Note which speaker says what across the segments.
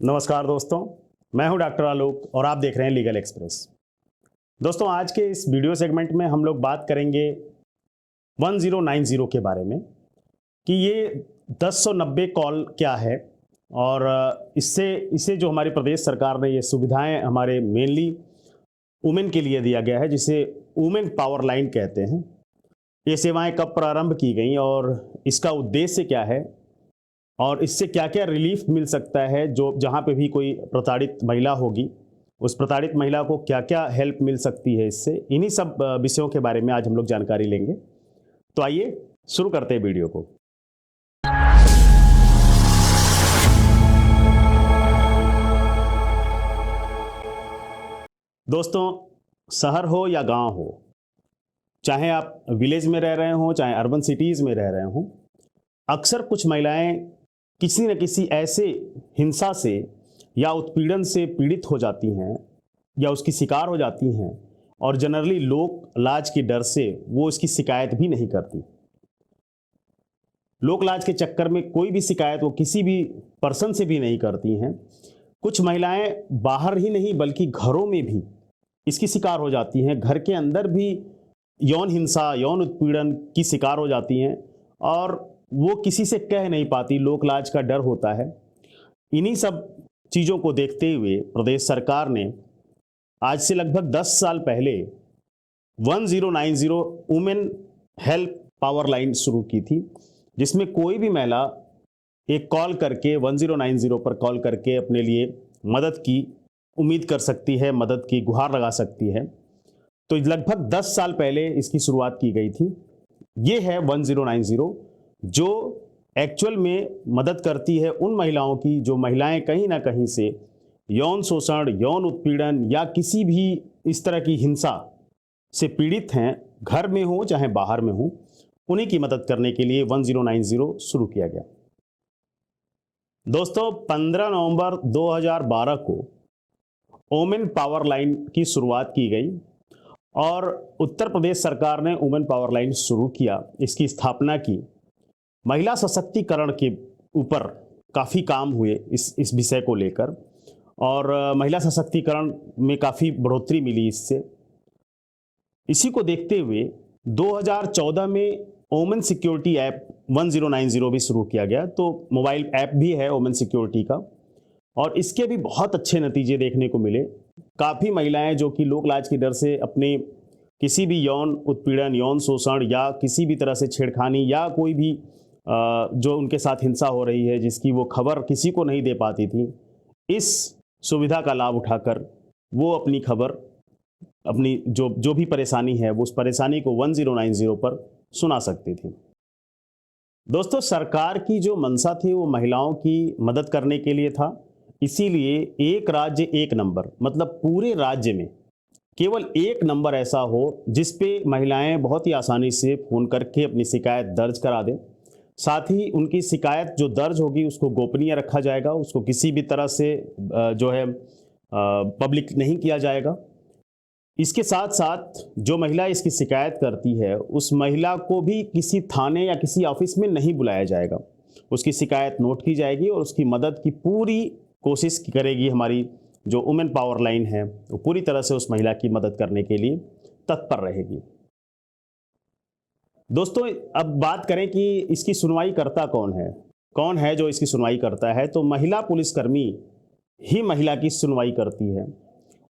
Speaker 1: नमस्कार दोस्तों, मैं हूं डॉक्टर आलोक और आप देख रहे हैं लीगल एक्सप्रेस। दोस्तों, आज के इस वीडियो सेगमेंट में हम लोग बात करेंगे 1090 के बारे में कि ये 1090 कॉल क्या है और इससे इसे जो हमारी प्रदेश सरकार ने ये सुविधाएं हमारे मेनली वुमेन के लिए दिया गया है, जिसे वुमेन पावर लाइन कहते हैं। ये सेवाएं कब प्रारंभ की गई और इसका उद्देश्य क्या है और इससे क्या-क्या रिलीफ मिल सकता है, जो जहाँ पे भी कोई प्रताड़ित महिला होगी, उस प्रताड़ित महिला को क्या-क्या हेल्प मिल सकती है इससे, इन्हीं सब विषयों के बारे में आज हम लोग जानकारी लेंगे। तो आइए शुरू करते हैं वीडियो को। दोस्तों, शहर हो या गाँव हो, चाहे आप विलेज में रह रहे हों, चाहे अर्बन सिटीज़ में रह रहे हों, अक्सर कुछ महिलाएँ किसी न किसी ऐसे हिंसा से या उत्पीड़न से पीड़ित हो जाती हैं या उसकी शिकार हो जाती हैं और जनरली लोक लाज के डर से वो इसकी शिकायत भी नहीं करती। लोक लाज के चक्कर में कोई भी शिकायत वो किसी भी पर्सन से भी नहीं करती हैं। कुछ महिलाएं बाहर ही नहीं बल्कि घरों में भी इसकी शिकार हो जाती हैं। घर के अंदर भी यौन हिंसा, यौन उत्पीड़न की शिकार हो जाती हैं और वो किसी से कह नहीं पाती, लोक लाज का डर होता है। इन्हीं सब चीज़ों को देखते हुए प्रदेश सरकार ने आज से लगभग 10 साल पहले 1090 वुमेन हेल्प पावर लाइन शुरू की थी, जिसमें कोई भी महिला एक कॉल करके 1090 पर कॉल करके अपने लिए मदद की उम्मीद कर सकती है, मदद की गुहार लगा सकती है। तो लगभग 10 साल पहले इसकी शुरुआत की गई थी। ये है 1090, जो एक्चुअल में मदद करती है उन महिलाओं की जो महिलाएं कहीं ना कहीं से यौन शोषण, यौन उत्पीड़न या किसी भी इस तरह की हिंसा से पीड़ित हैं, घर में हो चाहे बाहर में हो। उन्हीं की मदद करने के लिए 1090 शुरू किया गया। दोस्तों, 15 नवंबर 2012 को वुमेन पावर लाइन की शुरुआत की गई और उत्तर प्रदेश सरकार ने वुमेन पावर लाइन शुरू किया, इसकी स्थापना की। महिला सशक्तिकरण के ऊपर काफ़ी काम हुए इस विषय को लेकर और महिला सशक्तिकरण में काफ़ी बढ़ोतरी मिली इससे। इसी को देखते हुए 2014 में वुमेन सिक्योरिटी ऐप 1090 भी शुरू किया गया। तो मोबाइल ऐप भी है वुमेन सिक्योरिटी का और इसके भी बहुत अच्छे नतीजे देखने को मिले। काफ़ी महिलाएं जो कि लोक लाज के डर से अपने किसी भी यौन उत्पीड़न, यौन शोषण या किसी भी तरह से छेड़खानी या कोई भी जो उनके साथ हिंसा हो रही है जिसकी वो खबर किसी को नहीं दे पाती थी, इस सुविधा का लाभ उठाकर वो अपनी खबर, अपनी जो जो भी परेशानी है वो उस परेशानी को 1090 पर सुना सकती थी। दोस्तों, सरकार की जो मंशा थी वो महिलाओं की मदद करने के लिए था। इसीलिए एक राज्य एक नंबर, मतलब पूरे राज्य में केवल एक नंबर ऐसा हो जिस पे महिलाएं बहुत ही आसानी से फ़ोन करके अपनी शिकायत दर्ज करा दें। साथ ही उनकी शिकायत जो दर्ज होगी उसको गोपनीय रखा जाएगा, उसको किसी भी तरह से जो है पब्लिक नहीं किया जाएगा। इसके साथ साथ जो महिला इसकी शिकायत करती है उस महिला को भी किसी थाने या किसी ऑफिस में नहीं बुलाया जाएगा। उसकी शिकायत नोट की जाएगी और उसकी मदद की पूरी कोशिश करेगी हमारी जो वुमेन पावर लाइन है, वो पूरी तरह से उस महिला की मदद करने के लिए तत्पर रहेगी। दोस्तों, अब बात करें कि इसकी सुनवाई करता कौन है जो इसकी सुनवाई करता है, तो महिला पुलिसकर्मी ही महिला की सुनवाई करती है।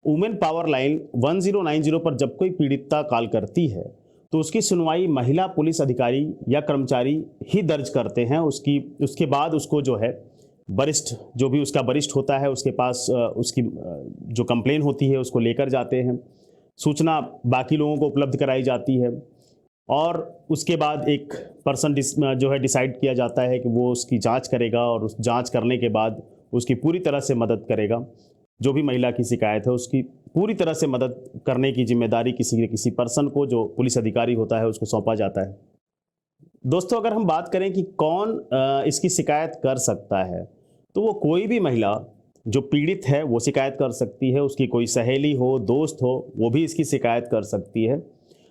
Speaker 1: वुमेन पावर लाइन 1090 पर जब कोई पीड़िता कॉल करती है तो उसकी सुनवाई महिला पुलिस अधिकारी या कर्मचारी ही दर्ज करते हैं। उसके बाद उसको जो है वरिष्ठ, जो भी उसका वरिष्ठ होता है, उसके पास उसकी जो कंप्लेन होती है उसको लेकर जाते हैं। सूचना बाकी लोगों को उपलब्ध कराई जाती है और उसके बाद एक पर्सन जो है डिसाइड किया जाता है कि वो उसकी जांच करेगा और उस जांच करने के बाद उसकी पूरी तरह से मदद करेगा। जो भी महिला की शिकायत है उसकी पूरी तरह से मदद करने की जिम्मेदारी किसी न किसी पर्सन को, जो पुलिस अधिकारी होता है, उसको सौंपा जाता है। दोस्तों, अगर हम बात करें कि कौन इसकी शिकायत कर सकता है, तो वो कोई भी महिला जो पीड़ित है वो शिकायत कर सकती है। उसकी कोई सहेली हो, दोस्त हो, वो भी इसकी शिकायत कर सकती है।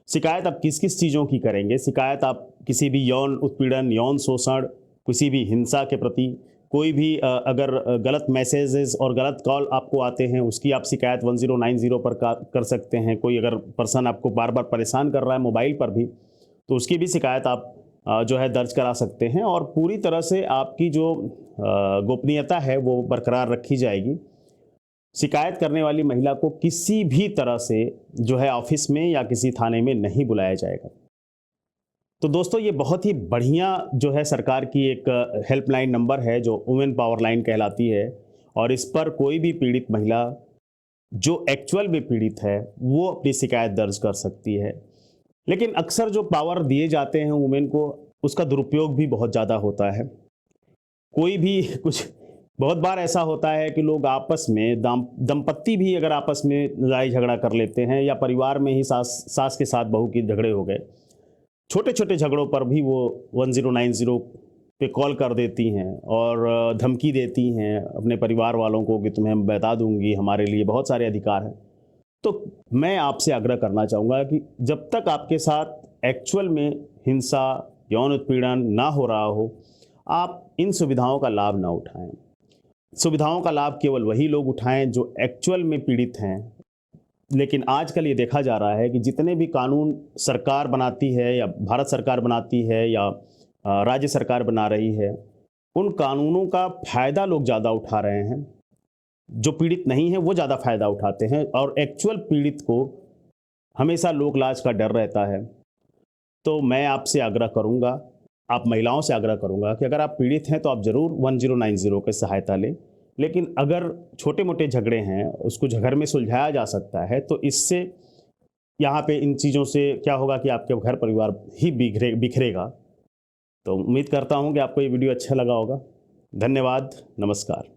Speaker 1: शिकायत आप किस किस चीज़ों की करेंगे? शिकायत आप किसी भी यौन उत्पीड़न, यौन शोषण, किसी भी हिंसा के प्रति, कोई भी अगर गलत मैसेजेस और गलत कॉल आपको आते हैं उसकी आप शिकायत 1090 पर कर सकते हैं। कोई अगर पर्सन आपको बार बार परेशान कर रहा है मोबाइल पर भी, तो उसकी भी शिकायत आप जो है दर्ज करा सकते हैं और पूरी तरह से आपकी जो गोपनीयता है वो बरकरार रखी जाएगी। शिकायत करने वाली महिला को किसी भी तरह से जो है ऑफिस में या किसी थाने में नहीं बुलाया जाएगा। तो दोस्तों, ये बहुत ही बढ़िया जो है सरकार की एक हेल्पलाइन नंबर है जो वुमेन पावर लाइन कहलाती है, और इस पर कोई भी पीड़ित महिला जो एक्चुअल में पीड़ित है वो अपनी शिकायत दर्ज कर सकती है। लेकिन अक्सर जो पावर दिए जाते हैं वुमेन को, उसका दुरुपयोग भी बहुत ज़्यादा होता है। कोई भी कुछ बहुत बार ऐसा होता है कि लोग आपस में दंपत्ति भी अगर आपस में लड़ाई झगड़ा कर लेते हैं, या परिवार में ही सास के साथ बहू की झगड़े हो गए, छोटे छोटे झगड़ों पर भी वो 1090 पे कॉल कर देती हैं और धमकी देती हैं अपने परिवार वालों को कि तुम्हें बता दूंगी, हमारे लिए बहुत सारे अधिकार हैं। तो मैं आपसे आग्रह करना चाहूँगा कि जब तक आपके साथ एक्चुअल में हिंसा, यौन उत्पीड़न ना हो रहा हो, आप इन सुविधाओं का लाभ ना उठाएं। सुविधाओं का लाभ केवल वही लोग उठाएं जो एक्चुअल में पीड़ित हैं। लेकिन आजकल ये देखा जा रहा है कि जितने भी कानून सरकार बनाती है, या भारत सरकार बनाती है, या राज्य सरकार बना रही है, उन कानूनों का फ़ायदा लोग ज़्यादा उठा रहे हैं। जो पीड़ित नहीं है वो ज़्यादा फ़ायदा उठाते हैं, और एक्चुअल पीड़ित को हमेशा लोक लाज का डर रहता है। तो मैं आपसे आग्रह करूंगा, आप महिलाओं से आग्रह करूंगा कि अगर आप पीड़ित हैं तो आप ज़रूर 1090 की सहायता लें। लेकिन अगर छोटे मोटे झगड़े हैं, उसको घर में सुलझाया जा सकता है, तो इससे यहाँ पे इन चीज़ों से क्या होगा कि आपके घर परिवार ही बिखरेगा। तो उम्मीद करता हूँ कि आपको ये वीडियो अच्छा लगा होगा। धन्यवाद, नमस्कार।